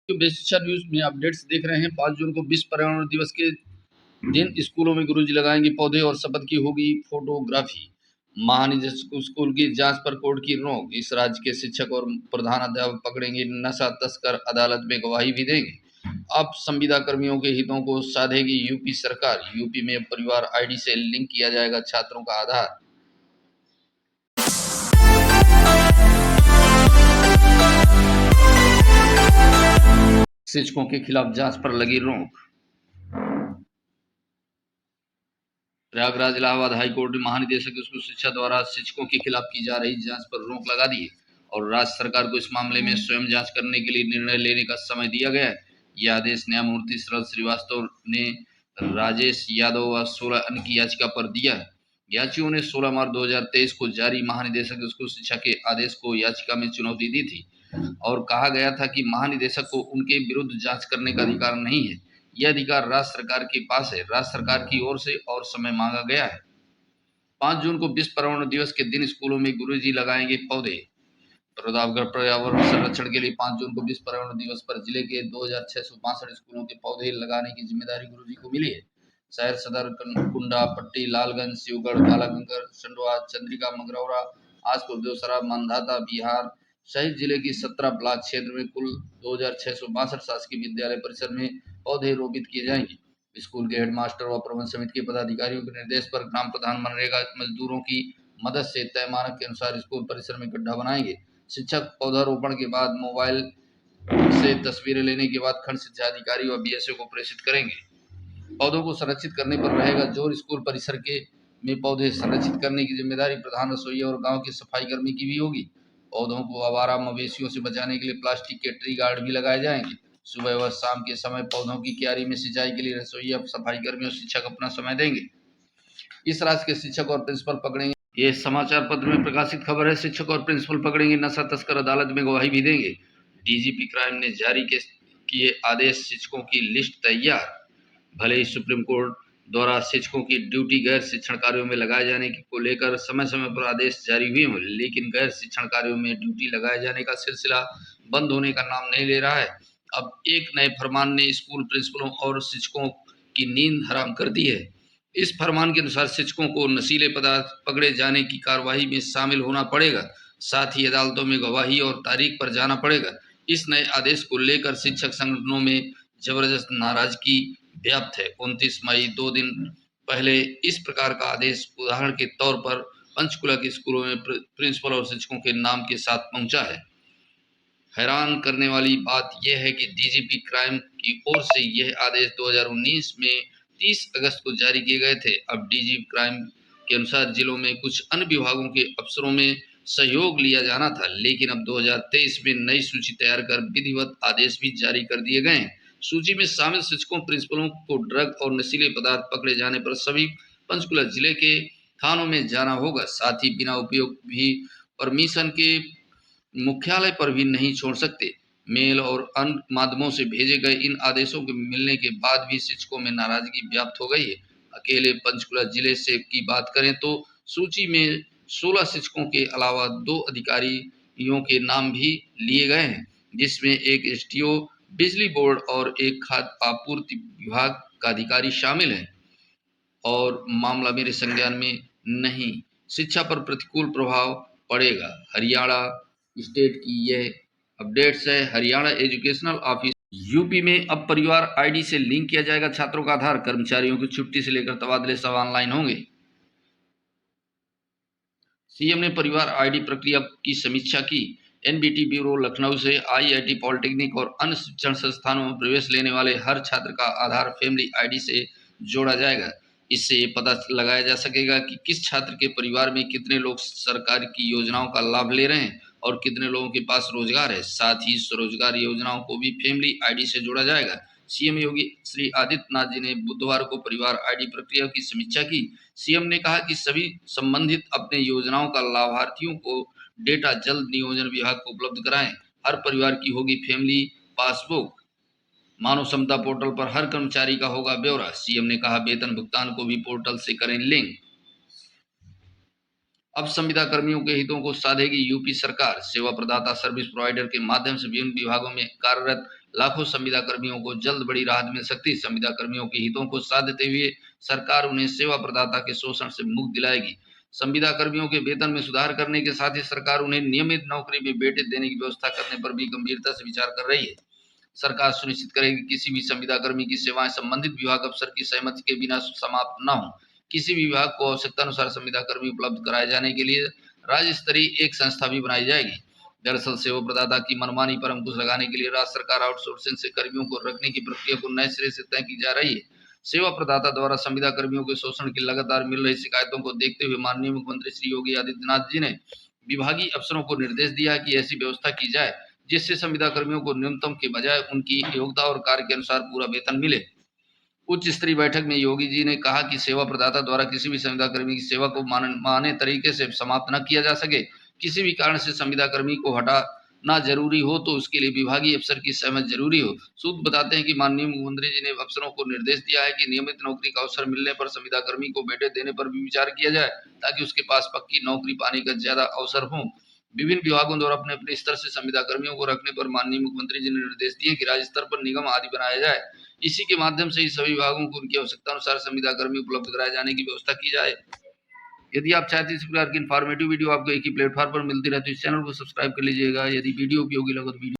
Basic शिक्षा news में updates देख रहे हैं। 5 जून को विश्व पर्यावरण दिवस के दिन स्कूलों में गुरुजी लगाएंगे पौधे और शपथ की होगी फोटोग्राफी। महानिदेशक स्कूल की जांच पर कोर्ट की रोक। इस राज्य के शिक्षक और प्रधान अध्यापक पकड़ेंगे नशा तस्कर, अदालत में गवाही भी देंगे। अब संविदा कर्मियों के हितों को साधेगी यूपी सरकार। यूपी में परिवार आईडी से लिंक किया जाएगा छात्रों का आधार। शिक्षकों के खिलाफ जांच पर लगी रोक। प्रयागराज इलाहाबाद हाईकोर्ट ने महानिदेशक स्कूल शिक्षा द्वारा शिक्षकों के खिलाफ की जा रही जांच पर रोक लगा दी है और राज्य सरकार को इस मामले में स्वयं जांच करने के लिए निर्णय लेने का समय दिया गया है। यह आदेश न्यायमूर्ति शरद श्रीवास्तव ने राजेश यादव व 16 अन्य की याचिका पर दिया है। याचियों ने 16 मार्च 2023 को जारी महानिदेशक स्कूल शिक्षा के आदेश को याचिका में चुनौती दी थी और कहा गया था कि महानिदेशक को उनके विरुद्ध जांच करने का अधिकार नहीं है। यह अधिकार राज्य सरकार के पास है। राज्य सरकार की ओर से और समय मांगा गया है। 5 जून को विश्व पर्यावरण दिवस के दिन स्कूलों में गुरुजी लगाएंगे पौधे। प्रतापगढ़ पर्यावरण संरक्षण के लिए 5 जून को विश्व पर्यावरण दिवस पर जिले के 2662 स्कूलों के पौधे लगाने की जिम्मेदारी गुरुजी को मिली है। शहर सदर, कुंडा, पट्टी, लालगंज, शिवगढ़, कालागंगर, संडवा, चंद्रिका, मगरौरा, आजपुर, देवसरा, मांधाता, बिहार सहित जिले की 17 ब्लॉक क्षेत्र में कुल 2662 शासकीय विद्यालय परिसर में पौधे रोपित किए जाएंगे। स्कूल के हेडमास्टर व प्रबंध समिति के पदाधिकारियों के निर्देश पर ग्राम प्रधान मनरेगा मजदूरों की मदद से तय मानक के अनुसार स्कूल परिसर में गड्ढा बनाएंगे। शिक्षक पौधारोपण के बाद मोबाइल से तस्वीरें लेने के बाद खंड शिक्षा अधिकारी व बीएसओ को प्रेषित करेंगे। पौधों को संरक्षित करने पर रहेगा जोर। स्कूल परिसर के में पौधे संरक्षित करने की जिम्मेदारी प्रधान रसोइया और गांव के सफाई कर्मी की भी होगी। पौधों को आवारा मवेशियों से बचाने के लिए प्लास्टिक के ट्री गार्ड भी लगाए जाएंगे। सुबह व शाम के समय पौधों की क्यारी में सिंचाई के लिए रसोइया, सफाई कर्मी और शिक्षक अपना समय देंगे। इस राज्य के शिक्षक और प्रिंसिपल पकड़ेंगे। ये समाचार पत्र में प्रकाशित खबर है। शिक्षक और प्रिंसिपल पकड़ेंगे नशा तस्कर, अदालत में गवाही भी देंगे। डीजीपी क्राइम ने जारी किए आदेश, शिक्षकों की लिस्ट तैयार। भले ही सुप्रीम कोर्ट द्वारा शिक्षकों की ड्यूटी गैर शिक्षण कार्यों में लगाए जाने को लेकर समय समय पर आदेश जारी हुए हों, लेकिन गैर शिक्षण कार्यों में ड्यूटी लगाए जाने का सिलसिला बंद होने का नाम नहीं ले रहा है। अब एक नए फरमान ने स्कूल प्रिंसिपलों और शिक्षकों की नींद हराम कर दी है। इस फरमान के अनुसार शिक्षकों को नशीले पदार्थ पकड़े जाने की कार्रवाई में शामिल होना पड़ेगा, साथ ही अदालतों में गवाही और तारीख पर जाना पड़ेगा। इस नए आदेश को लेकर शिक्षक संगठनों में जबरदस्त नाराजगी व्याप्त है। 29 मई 2 दिन पहले इस प्रकार का आदेश उदाहरण के तौर पर पंचकुला के स्कूलों में प्रिंसिपल और शिक्षकों के नाम के साथ पहुंचा है। हैरान करने वाली बात यह है कि डीजीपी क्राइम की ओर से यह आदेश 2019 में 30 अगस्त को जारी किए गए थे। अब डीजीपी क्राइम के अनुसार जिलों में कुछ अन्य विभागों के अफसरों में सहयोग लिया जाना था, लेकिन अब 2023 में नई सूची तैयार कर विधिवत आदेश भी जारी कर दिए गए हैं। सूची में शामिल शिक्षकों, प्रिंसिपलों को ड्रग और नशीले पदार्थ पकड़े जाने पर सभी पंचकुला जिले के थानों में जाना होगा। साथ ही बिना उपयोग भी परमिशन के मुख्यालय पर भी नहीं छोड़ सकते। मेल और अन्य माध्यमों से भेजे गए इन आदेशों के मिलने के बाद भी शिक्षकों में नाराजगी व्याप्त हो गई है। अकेले पंचकुला जिले से की बात करें तो सूची में 16 शिक्षकों के अलावा 2 अधिकारियों के नाम भी लिए गए हैं, जिसमें एक एसटीओ, बिजली बोर्ड और एक खाद्य आपूर्ति विभाग का अधिकारी शामिल है और मामला मेरे संज्ञान में नहीं। शिक्षा पर प्रतिकूल प्रभाव पड़ेगा। हरियाणा स्टेट की यह अपडेट्स है। Haryana educational office. यूपी में अब परिवार आईडी से लिंक किया जाएगा छात्रों का आधार। कर्मचारियों की छुट्टी से लेकर तबादले सब ऑनलाइन होंगे। सीएम ने परिवार आईडी प्रक्रिया की समीक्षा की। एनबीटी ब्यूरो लखनऊ से आईआईटी, पॉलिटेक्निक और अन्य शिक्षण संस्थानों में प्रवेश लेने वाले हर छात्र का आधार फैमिली आईडी से जोड़ा जाएगा। इससे ये पता लगाया जा सकेगा कि किस छात्र के परिवार में कितने लोग सरकार की योजनाओं का लाभ ले रहे हैं और कितने लोगों के पास रोजगार है। साथ ही स्वरोजगार योजनाओं को भी फैमिली आईडी से जोड़ा जाएगा। सीएम योगी श्री आदित्यनाथ जी ने बुधवार को परिवार आईडी प्रक्रिया की समीक्षा की। सीएम ने कहा कि सभी संबंधित अपने योजनाओं का लाभार्थियों को डेटा जल्द नियोजन विभाग को उपलब्ध कराएं। हर परिवार की होगी फैमिली पासबुक। मानव क्षमता पोर्टल पर हर कर्मचारी का होगा ब्यौरा। सीएम ने कहा वेतन भुगतान को भी पोर्टल से करें लिंक। अब संविदा कर्मियों के हितों को साधेगी यूपी सरकार। सेवा प्रदाता सर्विस प्रोवाइडर के माध्यम से विभिन्न विभागों में कार्यरत लाखों संविदा कर्मियों को जल्द बड़ी राहत मिल सकती है। संविदा कर्मियों के हितों को साथ देते हुए सरकार उन्हें सेवा प्रदाता के शोषण से मुक्त दिलाएगी। संविदा कर्मियों के वेतन में सुधार करने के साथ ही सरकार उन्हें नियमित नौकरी में वेतन देने की व्यवस्था करने पर भी गंभीरता से विचार कर रही है। सरकार सुनिश्चित करेगी कि किसी भी संविदा कर्मी की सेवाएं संबंधित विभाग अफसर की सहमति के बिना समाप्त न हो। किसी भी विभाग को आवश्यकता अनुसार संविदा कर्मी उपलब्ध कराए जाने के लिए राज्य स्तरीय एक संस्था भी बनाई जाएगी। दरअसल सेवा प्रदाता की मनमानी पर अंकुश लगाने के लिए राज्य सरकार आउटसोर्सिंग से कर्मियों को रखने की प्रक्रिया को नए सिरे से तय की जा रही है। सेवा प्रदाता द्वारा संविदा कर्मियों के शोषण की लगातार मिल रही शिकायतों को देखते हुए माननीय मुख्यमंत्री श्री योगी आदित्यनाथ जी ने विभागीय अफसरों को निर्देश दिया कि ऐसी व्यवस्था की जाए जिससे संविदा कर्मियों को न्यूनतम के बजाय उनकी योग्यता और कार्य के अनुसार पूरा वेतन मिले। उच्च स्तरीय बैठक में योगी जी ने कहा कि सेवा प्रदाता द्वारा किसी भी संविदा कर्मी की सेवा को माने तरीके से समाप्त न किया जा सके। किसी भी कारण से संविदा कर्मी को हटाना जरूरी हो तो उसके लिए विभागीय अफसर की सहमति जरूरी हो। सूत्र बताते हैं कि माननीय मुख्यमंत्री जी ने अफसरों को निर्देश दिया है कि नियमित नौकरी का अवसर मिलने पर संविदा कर्मी को वेतन देने पर भी विचार किया जाए ताकि उसके पास पक्की नौकरी पाने का ज्यादा अवसर हो। विभिन्न विभागों द्वारा अपने अपने स्तर से संविदा कर्मियों को रखने पर माननीय मुख्यमंत्री जी ने निर्देश दिए कि राज्य स्तर पर निगम आदि बनाया जाए। इसी के माध्यम से ही सभी विभागों को उनकी आवश्यकता अनुसार संविदा कर्मी उपलब्ध कराए जाने की व्यवस्था की जाए। यदि आप चाहते हैं इस प्रकार की इन्फॉर्मेटिव वीडियो आपको एक ही प्लेटफॉर्म पर मिलती रहती है, इस चैनल को सब्सक्राइब कर लीजिएगा। यदि वीडियो उपयोगी लगे तो वीडियो